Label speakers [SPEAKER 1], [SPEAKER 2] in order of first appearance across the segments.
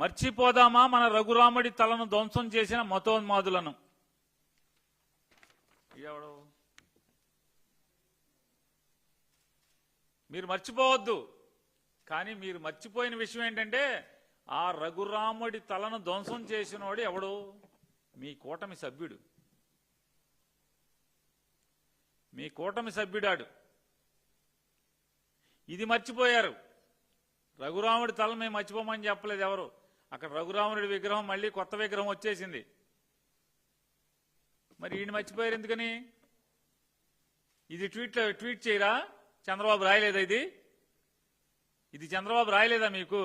[SPEAKER 1] మర్చిపోదామా మన రఘురాముడి తలను ధ్వంసం చేసిన మతోన్మాదులను? ఎవడు మీరు మర్చిపోవద్దు. కానీ మీరు మర్చిపోయిన విషయం ఏంటంటే ఆ రఘురాముడి తలను ధ్వంసం చేసినోడు ఎవడు? మీ కూటమి సభ్యుడు. మీ కూటమి సభ్యుడాడు. ఇది మర్చిపోయారు. రఘురాముడి తలను మేము మర్చిపోమని చెప్పలేదు ఎవరు. అక్కడ రఘురాముడి విగ్రహం మళ్ళీ కొత్త విగ్రహం వచ్చేసింది. మరి ఈయన మర్చిపోయారు ఎందుకని? ఇది ట్వీట్ చేయరా? చంద్రబాబు రాయలేదా? ఇది చంద్రబాబు రాయలేదా మీకు?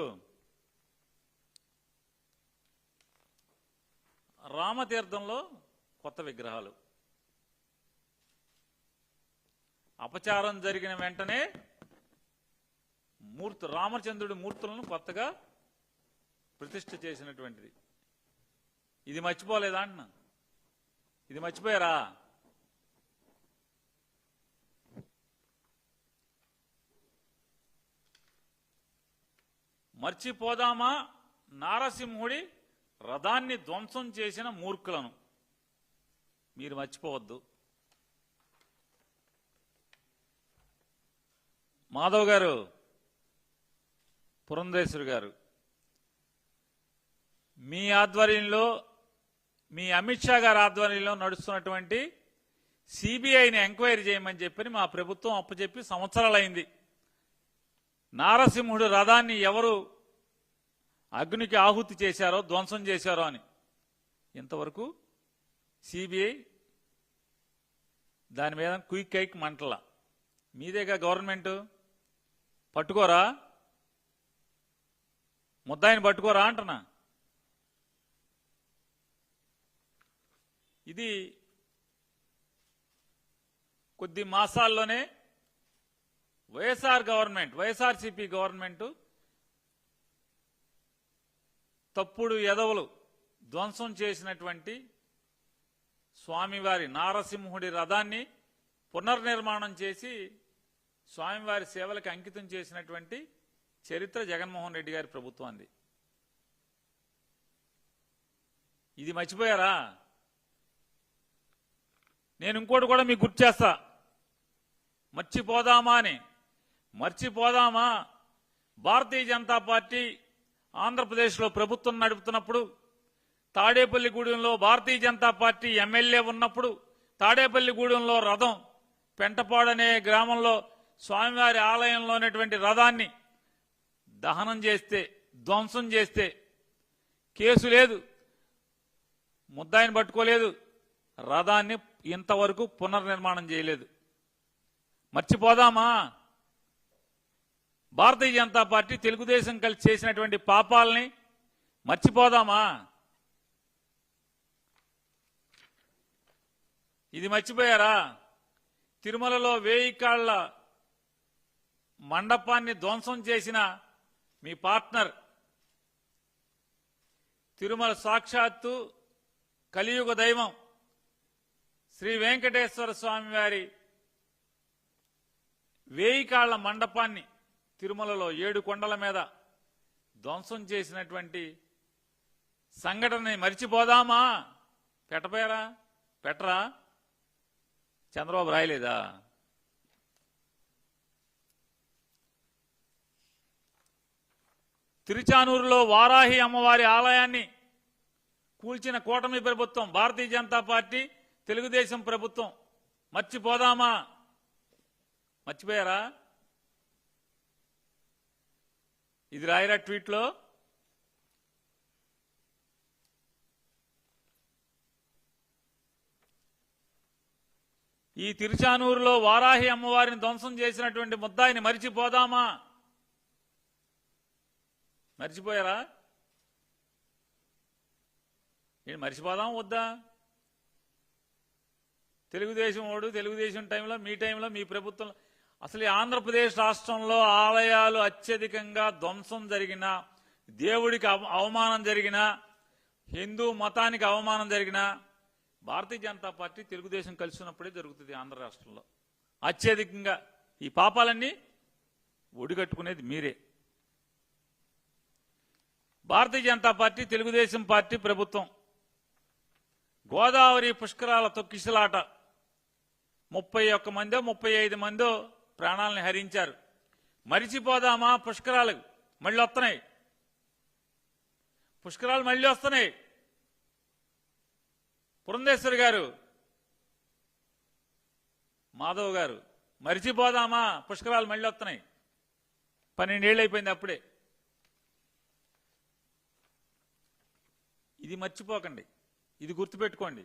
[SPEAKER 1] రామతీర్థంలో కొత్త విగ్రహాలు, అపచారం జరిగిన వెంటనే రామచంద్రుడి మూర్తులను కొత్తగా ప్రతిష్ఠ చేసినటువంటిది. ఇది మర్చిపోలేదా అంటున్నా? ఇది మర్చిపోయారా? మర్చిపోదామా నారసింహుడి రథాన్ని ధ్వంసం చేసిన మూర్ఖులను? మీరు మర్చిపోవద్దు. మాధవ్ గారు, పురంధేశ్వరి గారు, మీ ఆధ్వర్యంలో, మీ అమిత్ షా గారి ఆధ్వర్యంలో నడుస్తున్నటువంటి సిబిఐని ఎంక్వైరీ చేయమని చెప్పి మా ప్రభుత్వం అప్పచెప్పి సంవత్సరాలైంది. నారసింహుడు రథాన్ని ఎవరు అగ్నికి ఆహుతి చేశారో, ధ్వంసం చేశారో అని ఇంతవరకు సిబిఐ దాని మీద క్విక్ కైక్ మంటల. మీదేగా గవర్నమెంట్, పట్టుకోరా? ముద్దాయిని పట్టుకోరా అంటున్నా. ఇది కొద్ది మాసాల్లోనే వైఎస్ఆర్సీపీ గవర్నమెంట్ తప్పుడు ఎదవలు ధ్వంసం చేసినటువంటి స్వామివారి నారసింహుడి రథాన్ని పునర్నిర్మాణం చేసి స్వామివారి సేవలకు అంకితం చేసినటువంటి చరిత్ర జగన్మోహన్ రెడ్డి గారి ప్రభుత్వాన్ని. ఇది మర్చిపోయారా? నేను ఇంకోటి కూడా మీకు గుర్తు చేస్తా. మర్చిపోదామా అని. మర్చిపోదామా భారతీయ జనతా పార్టీ ఆంధ్రప్రదేశ్లో ప్రభుత్వం నడుపుతున్నప్పుడు, తాడేపల్లిగూడెంలో భారతీయ జనతా పార్టీ ఎమ్మెల్యే ఉన్నప్పుడు, తాడేపల్లిగూడెంలో రథం పెంటపాడనే గ్రామంలో స్వామివారి ఆలయంలో ఉన్నటువంటి రథాన్ని దహనం చేస్తే, ధ్వంసం చేస్తే కేసు లేదు, ముద్దాయిని పట్టుకోలేదు, రథాన్ని ఇంతవరకు పునర్నిర్మాణం చేయలేదు. మర్చిపోదామా? భారతీయ జనతా పార్టీ తెలుగుదేశం కలిసి చేసినటువంటి పాపాలని మర్చిపోదామా? ఇది మర్చిపోయారా? తిరుమలలో 1000 కాళ్ల మండపాన్ని ధ్వంసం చేసిన మీ పార్ట్నర్, తిరుమల సాక్షాత్తు కలియుగ దైవం శ్రీ వెంకటేశ్వర స్వామి వారి 1000 కాళ్ల మండపాన్ని తిరుమలలో 7 కొండల మీద ధ్వంసం చేసినటువంటి సంఘటనని మర్చిపోదామా? పెట్టపోయారా? పెట్టరా? చంద్రబాబు రాయలేదా? తిరుచానూరులో వారాహి అమ్మవారి ఆలయాన్ని కూల్చిన కూటమి ప్రభుత్వం, భారతీయ జనతా పార్టీ తెలుగుదేశం ప్రభుత్వం. మర్చిపోదామా? మర్చిపోయారా? ఇది రాయరా ట్వీట్లో. ఈ తిరుచానూరులో వారాహి అమ్మవారిని ధ్వంసం చేసినటువంటి ముద్దాయిని మర్చిపోదామా? మర్చిపోయారా? నేను మర్చిపోదాం వద్దా? తెలుగుదేశం వాడు, తెలుగుదేశం టైంలో, మీ టైంలో, మీ ప్రభుత్వంలో అసలు ఆంధ్రప్రదేశ్ రాష్ట్రంలో ఆలయాలు అత్యధికంగా ధ్వంసం జరిగిన, దేవుడికి అవమానం జరిగిన, హిందూ మతానికి అవమానం జరిగిన భారతీయ జనతా పార్టీ తెలుగుదేశం కలిసి ఉన్నప్పుడే జరుగుతుంది ఆంధ్ర రాష్ట్రంలో. అత్యధికంగా ఈ పాపాలన్నీ ఒడిగట్టుకునేది మీరే. భారతీయ జనతా పార్టీ, తెలుగుదేశం పార్టీ ప్రభుత్వం గోదావరి పుష్కరాల తొక్కిసలాట 31 మందో 35 మందో ప్రాణాలను హరించారు. మరిచిపోదామా? పుష్కరాలు మళ్ళీ వస్తున్నాయి, పుష్కరాలు మళ్ళీ వస్తున్నాయి. పురంధేశ్వరి గారు, మాధవ్ గారు, మరిచిపోదామా? పుష్కరాలు మళ్ళీ వస్తున్నాయి. 12 ఏళ్ళు అయిపోయింది అప్పుడే. ఇది మర్చిపోకండి, ఇది గుర్తుపెట్టుకోండి.